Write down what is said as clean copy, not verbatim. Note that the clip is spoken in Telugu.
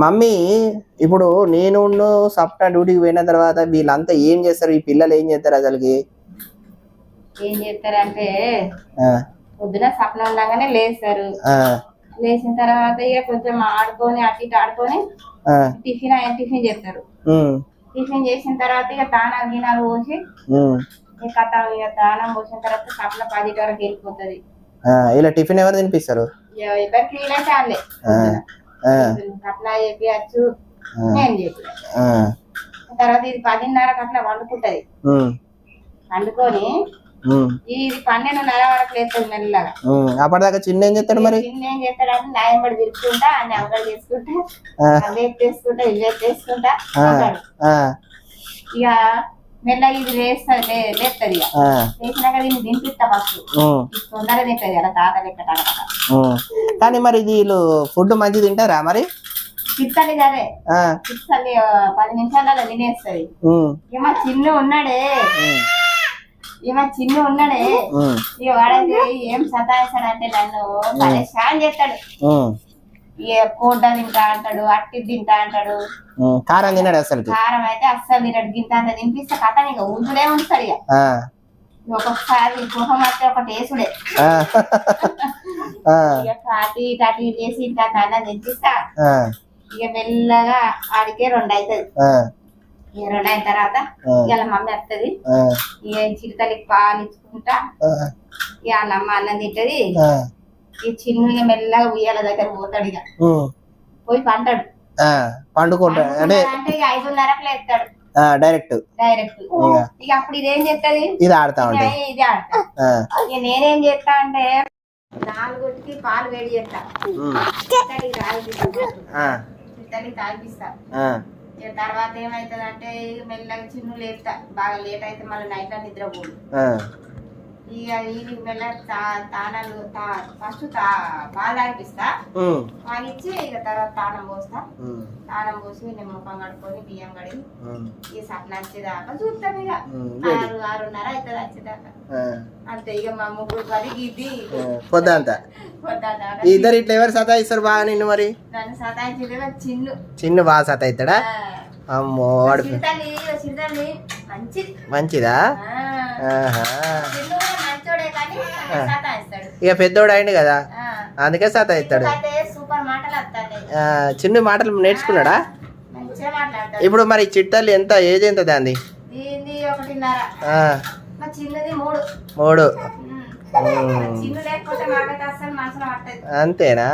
మమ్మీ ఇప్పుడు నేను సప్న డ్యూటీకి పోయిన తర్వాత వీళ్ళంతా ఏం చేస్తారు, ఈ పిల్లలు ఏం చేస్తారు అసలుకి? ఏం చేస్తారంటే పొద్దున సప్న ఉండగానే లేస్తారు. లేచిన తర్వాత ఇక కొంచెం ఆడుకొని అటు ఇటు ఆడుకొని టిఫిన్ చేస్తారు. టిఫిన్ చేసిన తర్వాత ఇక తానాలు గినాలు పోసి కథ ఇక తానం పోసిన తర్వాత సప్న 10 వరకు వెళ్ళిపోతుంది. ఇలా టిఫిన్ ఎవరు తినిపిస్తారు? ఎవరికి వీలైతే వాళ్ళే. అట్లా చెప్పచ్చు, నేను చెప్పి తర్వాత ఇది 10:30కి అట్లా వండుకుంటది. వండుకొని ఇది 12:30 వరకు లేస్తుంది మెల్లగా. అప్పటిదాకా చిన్న ఏం చేస్తాడు? మరి చిన్న ఏం చేస్తాడంటే నాయంబడి తిరుగుతుంటా అన్ని అంగడి చేసుకుంటా అవి ఎత్తేసుకుంటా ఇవి ఎత్తేసుకుంటా ఇక మెల్లగా ఇది లేస్తుంది లేస్తుంది. ఇక లేచినాక దీన్ని దింపిస్తా ఫస్ట్ తొందరగా తింటది కదా తాత లెక్క. కానీ మరి వీళ్ళు ఫుడ్ మంచి తింటారా? మరి తిత్తలి కదే తిత్తలి 10 నిమిషాలలో తినేస్తుంది. ఇక మా చిన్న ఉన్నాడే ఇక వాడైతే ఏం సతాయిస్తాడంటే నన్ను పరేషాన్ చేస్తాడు. ఇక కోడ్డ తింటా అంటాడు, అట్టి తింటా అంటాడు. కారం తిన్నాడు అసలు? కారం అయితే అస్సలు తినడు. గింత అంత తినిపిస్తే కథ ఇక ఊళ్ళే ఉంటాడు. ఇక ఒక్కొక్కసారి గుహం వస్తే ఒకటి వేసుడే ఇక అటు ఇటు అటు ఇటు చేసి ఇంత అన్నం తినిపిస్తా. ఇక మెల్లగా ఆడికే 2 అవుతుంది. ఇక 2 అయిన తర్వాత ఇవాళ మమ్మీ వస్తుంది. ఇక చిరుతలికి పాలు ఇచ్చుకుంటా ఇక వాళ్ళ అమ్మ అన్నం తింటది. ఈ చిన్న ఇక మెల్లగా ఉయ్యాల దగ్గర పోతాడు. ఇక పోయి పంటాడు, పండుకుంటాడు. అంటే ఇక 5:30కి లేస్తాడు డైరెక్ట్. ఇక అప్పుడు ఇదేం చేస్తుంది, ఇది ఆడతా ఉంటా. ఇది ఆడతా. ఇక నేనేం చేస్తా అంటే 4కి పాలు వేడి చేస్తా, చిత్తడికి తాగిపిస్తా. తర్వాత ఏమైతుంది అంటే మెల్లగా చిన్ను లేస్తా. బాగా లేట్ అయితే మళ్ళీ నైట్ లో నిద్రపోదు. ఇక ఇది మెల్లగా తానాలు ఫస్ట్ పాలు తాగిపిస్తా. తాగిచ్చి ఇక తర్వాత తానం పోస్తా. తానం పోసి నేను ముఖం కడుక్కొని బియ్యం కడిగి ఈ సప్న వచ్చేదాకా చూస్తాం. ఇక 6:30 అవుతుంది వచ్చేదాకా. అంతే. ఇక మా ముగ్గురు పది ఇది పొద్దంతా ఇద్దరు ఇట్లా ఎవరు సతాయిస్తారు బాగా నిన్ను? మరి నన్ను సతాయించేది చిన్ను బాగా సతాయిస్తాడా? అమ్మో వాడు మంచిదా? ఇక పెద్దోడు అయింది కదా అందుకే సతాయిస్తాడు. చిన్న మాటలు నేర్చుకున్నాడా? ఇప్పుడు మరి చిట్టలు ఎంత ఏజ్ ఎంత దాన్ని? 3. అంతేనా?